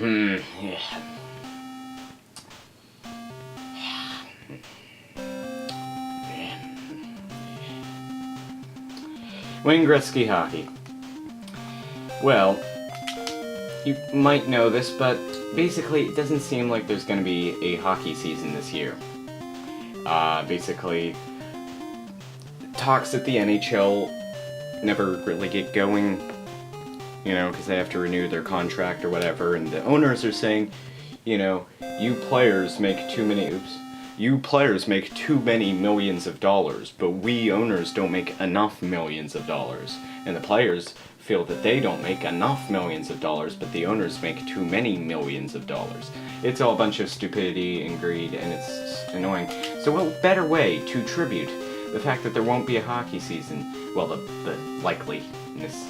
Yeah. Wayne Gretzky hockey. Well, you might know this, but basically it doesn't seem like there's going to be a hockey season this year. Basically, talks at the NHL never really get going, you know, because they have to renew their contract or whatever, and the owners are saying, you know, you players make too many millions of dollars, but we owners don't make enough millions of dollars. And the players feel that they don't make enough millions of dollars, but the owners make too many millions of dollars. It's all a bunch of stupidity and greed, and it's annoying. So what better way to tribute the fact that there won't be a hockey season? Well, the likeliness,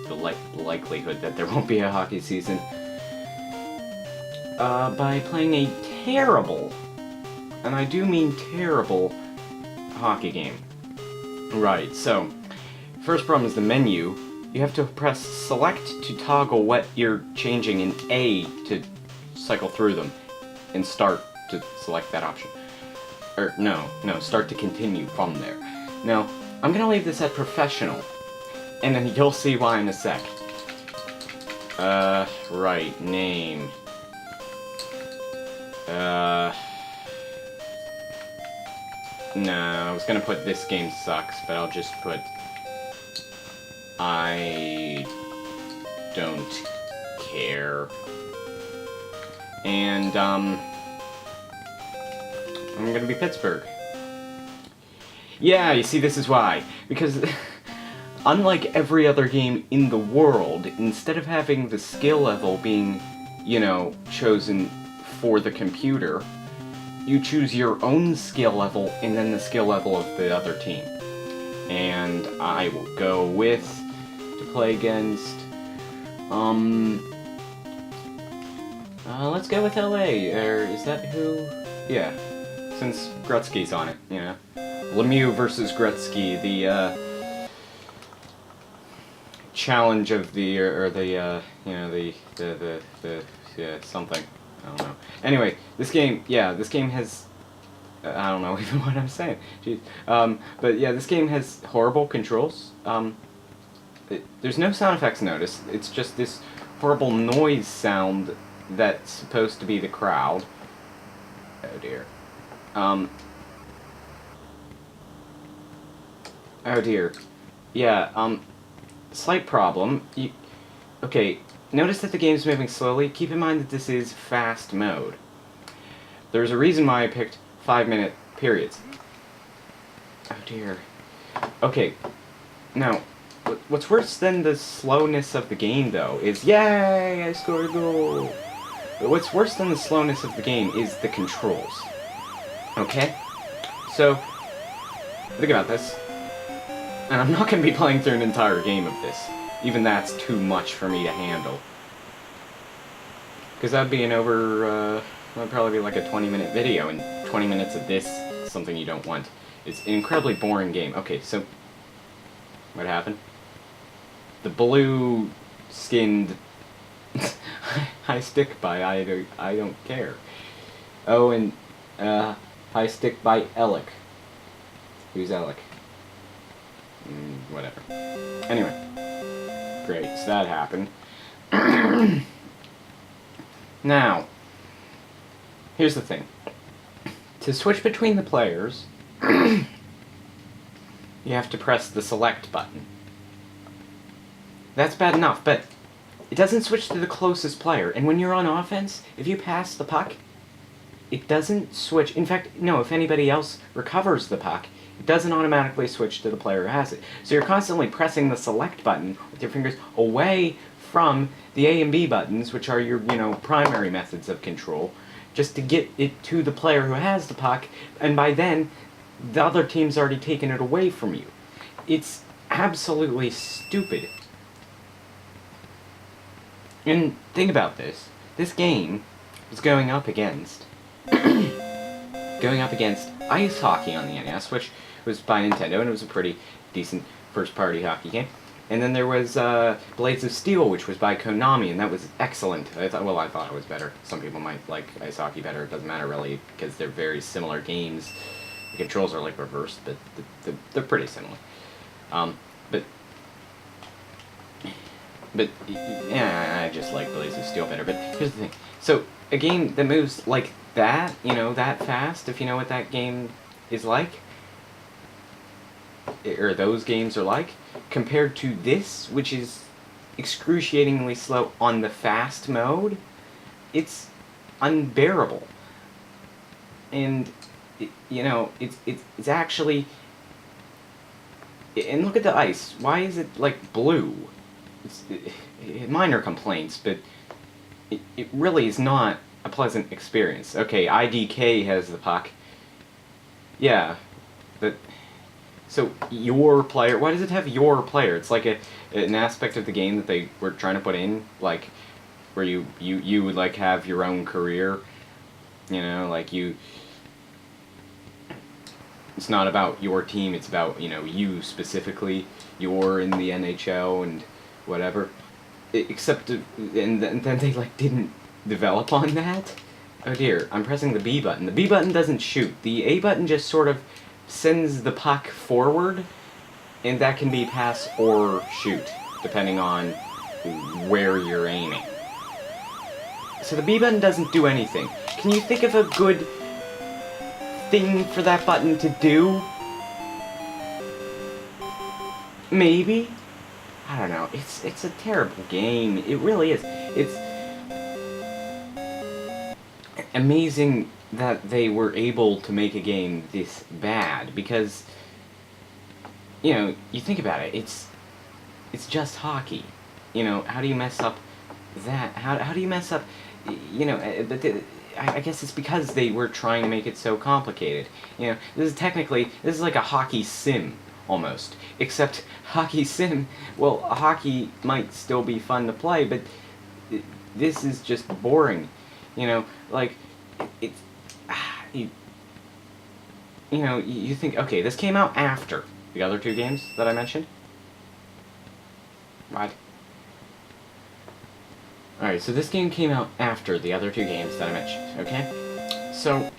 the likelihood that there won't be a hockey season, by playing a terrible, and I do mean terrible, hockey game. Right, so, first problem is the menu. You have to press select to toggle what you're changing in A to cycle through them, and start to select that option. Or, no, start to continue from there. Now, I'm gonna leave this at professional, and then you'll see why in a sec. Right, name. No, I was gonna put this game sucks, but I'll just put I don't care. And, I'm gonna be Pittsburgh. Yeah, you see, this is why. Because, unlike every other game in the world, instead of having the skill level being, you know, chosen for the computer, you choose your own skill level and then the skill level of the other team. And I will go with, to play against, let's go with LA, or is that who? Yeah, since Gretzky's on it, you know. Lemieux versus Gretzky, the, challenge of the, or the, you know, the, yeah, something. I don't know. Anyway, this game has, I don't know even what I'm saying. Jeez. But yeah, this game has horrible controls. There's no sound effects noticed. It's just this horrible noise sound that's supposed to be the crowd. Oh dear. Oh dear. Yeah, slight problem. Okay, notice that the game's moving slowly. Keep in mind that this is fast mode. There's a reason why I picked 5-minute periods. Oh dear. Okay, now, what's worse than the slowness of the game, though, is, yay, I scored a goal! But what's worse than the slowness of the game is the controls. Okay? So, think about this. And I'm not going to be playing through an entire game of this. Even that's too much for me to handle. Because that'd be that'd probably be like a 20-minute video, and 20 minutes of this is something you don't want. It's an incredibly boring game. Okay, so, what happened? The blue-skinned I stick by I don't care. Oh, and I stick by Alec. Who's Alec? Whatever. Anyway, great. So that happened. Now, here's the thing. To switch between the players, you have to press the select button. That's bad enough, but it doesn't switch to the closest player. And when you're on offense, if you pass the puck, it doesn't switch. In fact, no, if anybody else recovers the puck, it doesn't automatically switch to the player who has it. So you're constantly pressing the select button with your fingers away from the A and B buttons, which are your, you know, primary methods of control, just to get it to the player who has the puck, and by then, the other team's already taken it away from you. It's absolutely stupid. And think about this. This game was going up against ice hockey on the NES, which was by Nintendo, and it was a pretty decent first-party hockey game. And then there was Blades of Steel, which was by Konami, and that was excellent. I thought it was better. Some people might like ice hockey better. It doesn't matter really, because they're very similar games. The controls are like reversed, but they're pretty similar. But yeah, I just like Blades of Steel better. But here's the thing. So a game that moves like that, that fast, if you know what that game is like, or those games are like, compared to this, which is excruciatingly slow on the fast mode, it's unbearable. And it's actually, and look at the ice. Why is it like blue? It's minor complaints, but it really is not a pleasant experience. Okay, IDK has the puck. Yeah, but so your player. Why does it have your player? It's like an aspect of the game that they were trying to put in, like where you would like have your own career. Like you. It's not about your team. It's about you specifically. You're in the NHL and whatever. Except and then they like didn't develop on that. Oh dear, I'm pressing the B button. The B button doesn't shoot. The A button just sort of sends the puck forward, and that can be pass or shoot, depending on where you're aiming. So the B button doesn't do anything. Can you think of a good thing for that button to do? Maybe? I don't know. It's a terrible game. It really is. It's amazing that they were able to make a game this bad, because you think about it, it's just hockey. How do you mess up that? How do you mess up I guess it's because they were trying to make it so complicated. This is like a hockey sim almost, except hockey sim, well, hockey might still be fun to play, but this is just boring. Like it's you think, okay, this came out after the other two games that I mentioned. What? Alright, so this game came out after the other two games that I mentioned, okay? So,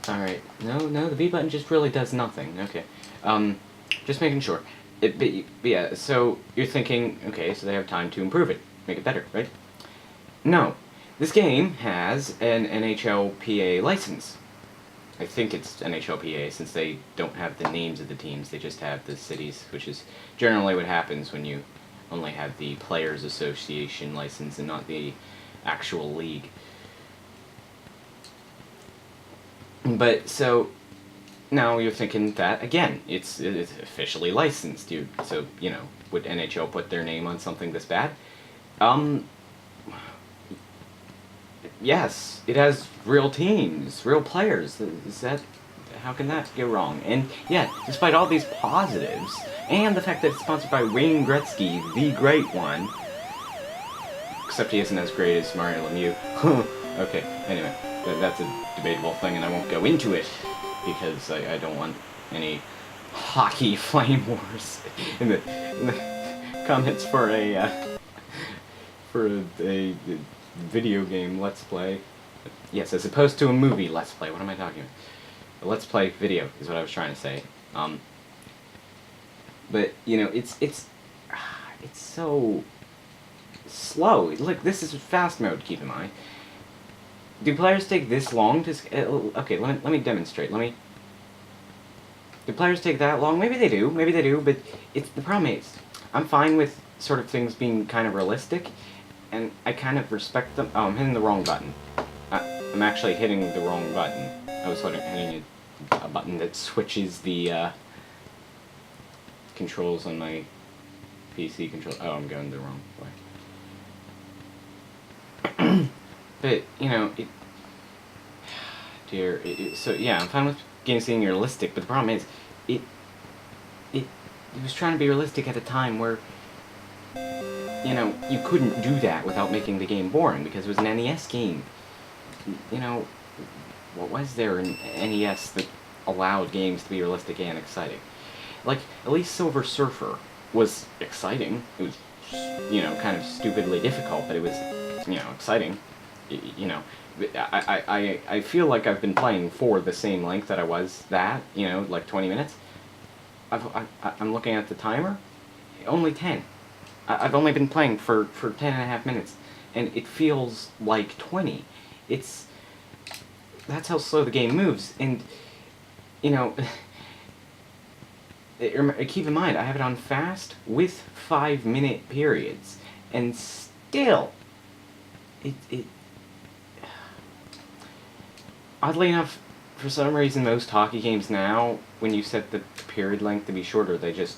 alright, no, the B button just really does nothing, okay. Just making sure. But yeah, so you're thinking, okay, so they have time to improve it, make it better, right? No, this game has an NHLPA license. I think it's NHLPA, since they don't have the names of the teams, they just have the cities, which is generally what happens when you only have the Players Association license and not the actual league. But, so, now you're thinking that, again, it's officially licensed. So, would NHL put their name on something this bad? Yes, it has real teams, real players. How can that go wrong? And yeah, despite all these positives, and the fact that it's sponsored by Wayne Gretzky, the great one, except he isn't as great as Mario Lemieux. Okay, anyway, that's a debatable thing, and I won't go into it, because I don't want any hockey flame wars in the comments for a video game Let's Play. Yes, as opposed to a movie Let's Play. What am I talking about? A Let's Play video is what I was trying to say. But it's so slow. Like, this is fast mode. Keep in mind. Do players take this long to? Okay, let me demonstrate. Do players take that long? Maybe they do. But the problem is, I'm fine with sort of things being kind of realistic, and I kind of respect them. Oh, I'm hitting the wrong button. I'm actually hitting the wrong button. I was hitting a button that switches the controls on my PC control. Oh, I'm going the wrong way. But, so yeah, I'm fine with games being realistic, but the problem is, it was trying to be realistic at a time where, you couldn't do that without making the game boring, because it was an NES game. what was there in NES that allowed games to be realistic and exciting? Like, at least Silver Surfer was exciting. It was, kind of stupidly difficult, but it was, exciting. You know, I feel like I've been playing for the same length that I was like 20 minutes. I'm looking at the timer, only 10. I've only been playing for 10 and a half minutes, and it feels like 20. That's how slow the game moves, and, keep in mind, I have it on fast with 5-minute periods, and still, oddly enough, for some reason, most hockey games now, when you set the period length to be shorter, they just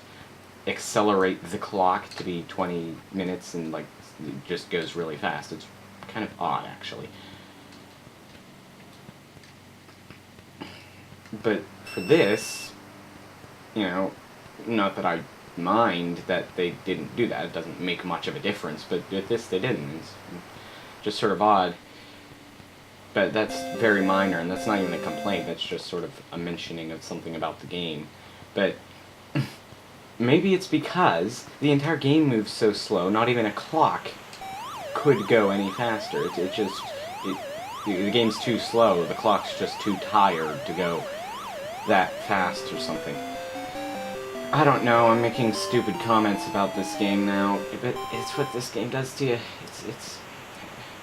accelerate the clock to be 20 minutes and, like, it just goes really fast. It's kind of odd, actually. But for this, not that I mind that they didn't do that. It doesn't make much of a difference, but with this they didn't. It's just sort of odd. But that's very minor, and that's not even a complaint. That's just sort of a mentioning of something about the game. But maybe it's because the entire game moves so slow, not even a clock could go any faster. The game's too slow, the clock's just too tired to go that fast or something. I don't know, I'm making stupid comments about this game now, but it's what this game does to you.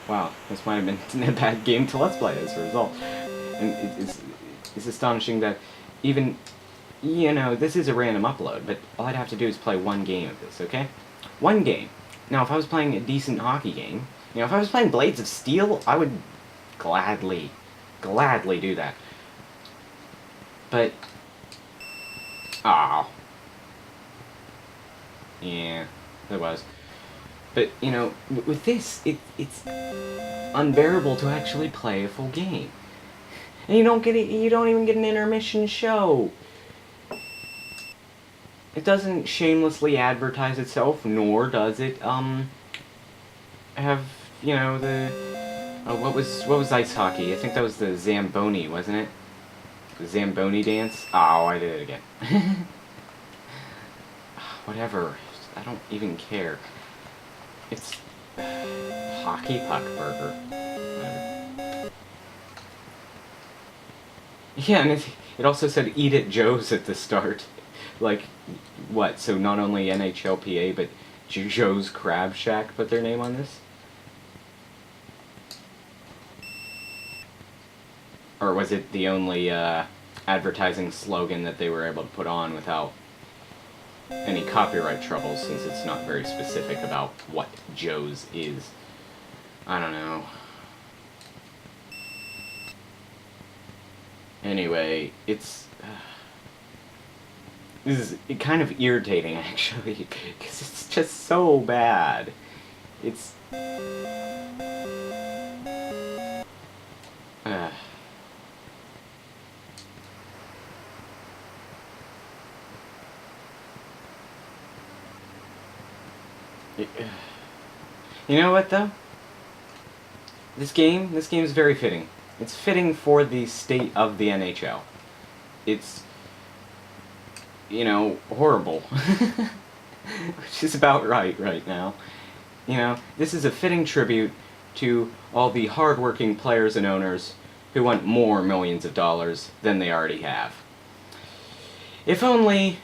Wow, this might have been a bad game to Let's Play as a result. And it's astonishing that even, this is a random upload, but all I'd have to do is play one game of this, okay? One game. Now, if I was playing a decent hockey game, if I was playing Blades of Steel, I would gladly do that. But, yeah, there was. But, with this, it's unbearable to actually play a full game. And you don't even get an intermission show. It doesn't shamelessly advertise itself, nor does it, have, what was ice hockey? I think that was the Zamboni, wasn't it? The Zamboni dance? Oh, I did it again. Whatever. I don't even care. It's hockey puck burger. Whatever. Yeah, and it also said Eat at Joe's at the start. Like, what? So not only NHLPA, but Joe's Crab Shack put their name on this? Or was it the only advertising slogan that they were able to put on without any copyright trouble, since it's not very specific about what Joe's is? I don't know. Anyway, this is kind of irritating, actually, because it's just so bad. It's... You know what, though? This game is very fitting. It's fitting for the state of the NHL. It's, horrible. Which is about right now. This is a fitting tribute to all the hard-working players and owners who want more millions of dollars than they already have. If only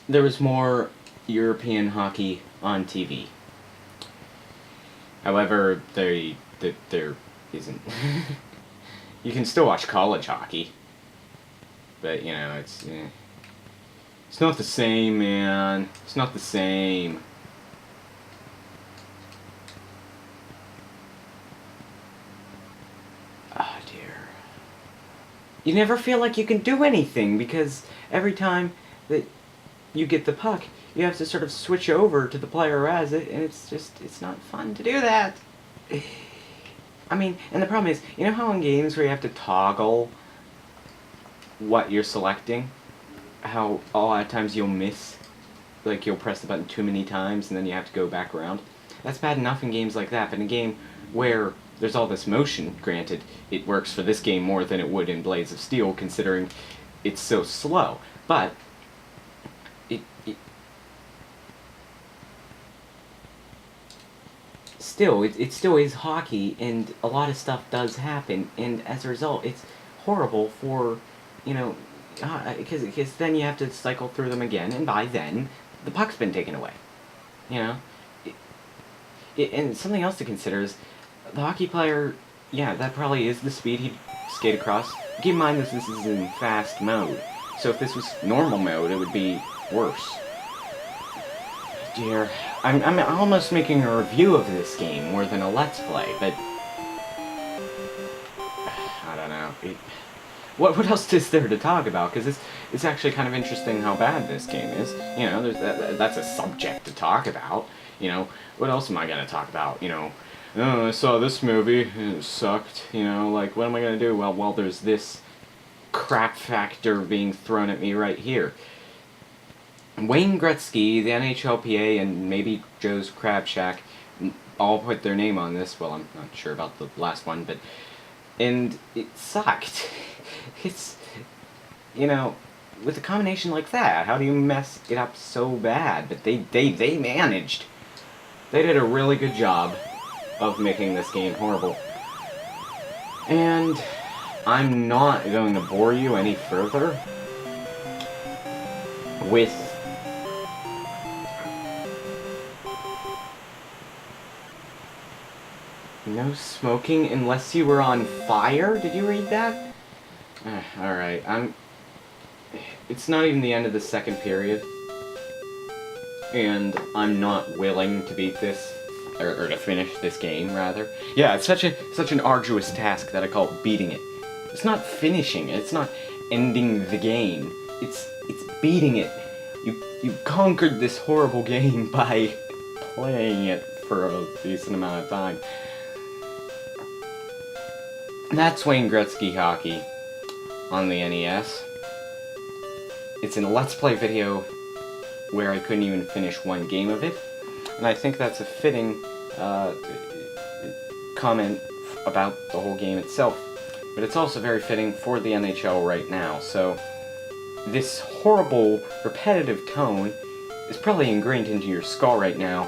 there was more European hockey on TV. However, there isn't. You can still watch college hockey, but it's not the same, man. It's not the same. Ah, dear. You never feel like you can do anything because every time that you get the puck, you have to sort of switch over to the player who has it, and it's not fun to do that. I mean, and the problem is, how in games where you have to toggle what you're selecting, how a lot of times you'll miss, like you'll press the button too many times and then you have to go back around? That's bad enough in games like that, but in a game where there's all this motion. Granted, it works for this game more than it would in Blades of Steel, considering it's so slow. But it still, it still is hockey, and a lot of stuff does happen, and as a result, it's horrible for, you know, because then you have to cycle through them again, and by then, the puck's been taken away. You know? And something else to consider is, the hockey player, yeah, that probably is the speed he'd skate across. Keep in mind this is in fast mode, so if this was normal mode, it would be worse. Dear, I'm almost making a review of this game more than a Let's Play, but I don't know. What else is there to talk about? Because it's actually kind of interesting how bad this game is. You know, that's a subject to talk about. You know, what else am I gonna talk about? You know, oh, I saw this movie and it sucked. You know, like, what am I gonna do? Well, there's this crap factor being thrown at me right here. Wayne Gretzky, the NHLPA, and maybe Joe's Crab Shack all put their name on this. Well, I'm not sure about the last one, but... And it sucked. It's... You know, with a combination like that, how do you mess it up so bad? But they managed. They did a really good job of making this game horrible. And I'm not going to bore you any further with... No smoking unless you were on fire? Did you read that? Alright, it's not even the end of the second period. And I'm not willing to beat this, or to finish this game, rather. Yeah, it's such an arduous task that I call beating it. It's not finishing it, it's not ending the game. It's beating it. You conquered this horrible game by playing it for a decent amount of time. That's Wayne Gretzky Hockey on the NES. It's in a Let's Play video where I couldn't even finish one game of it, and I think that's a fitting comment about the whole game itself. But it's also very fitting for the NHL right now, so this horrible, repetitive tone is probably ingrained into your skull right now,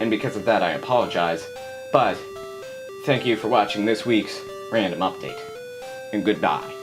and because of that I apologize, but thank you for watching this week's Random Update, and goodbye.